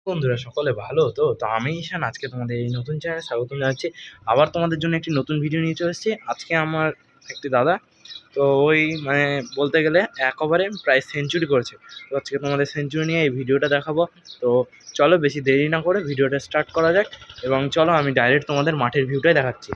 বন্ধুরা সকলে ভালো তো? তো আমি ঈশান আজকে তোমাদের এই নতুন চ্যানেলে স্বাগতম জানাচ্ছি। আবার তোমাদের জন্য একটি নতুন ভিডিও নিয়ে চলে এসেছি। আজকে আমার একটি দাদা তো ওই মানে বলতে গেলে এক ওভারে প্রায় সেঞ্চুরি করেছে। তো আজকে তোমাদের সেঞ্চুরি নিয়ে এই ভিডিওটা দেখাবো। তো চলো বেশি দেরি না করে ভিডিওটা স্টার্ট করা যাক এবং চলো আমি ডাইরেক্ট তোমাদের মাঠের ভিউটাই দেখাচ্ছি।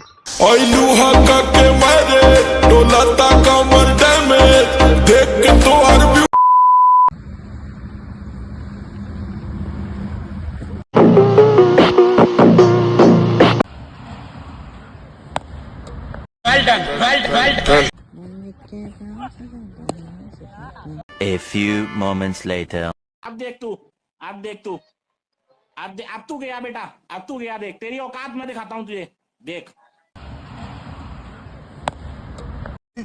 Well done, well done. A few moments later. अब देख तू, अब देख तू, अब तू गया बेटा, अब तू गया देख, तेरी औकात मैं दिखाता हूँ तुझे, देख।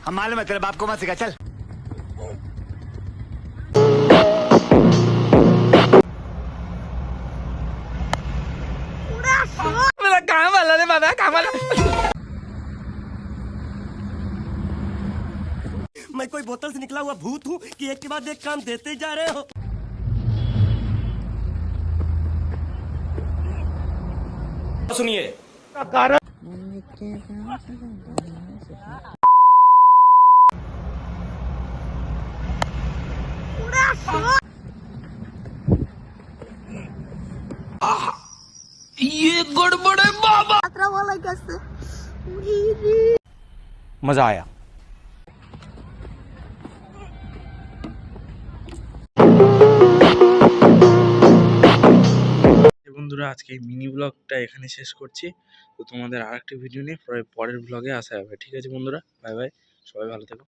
हम मालूम है तेरे बाप को मत सिखा चल। मेरा काम वाला रे बाबा, काम वाला। मैं कोई बोतल से निकला हुआ भूत हूँ कि एक के बाद एक काम देते जा रहे हो। सुनिए ये गड़बड़ है बाबा। मजा आया। বন্ধুরা আজকে এই মিনি ব্লগটা এখানে শেষ করছি। তো তোমাদের আরেকটি ভিডিও নিয়ে পরের ব্লগে আসা হবে। ঠিক আছে বন্ধুরা, বাই বাই, সবাই ভালো থেকো।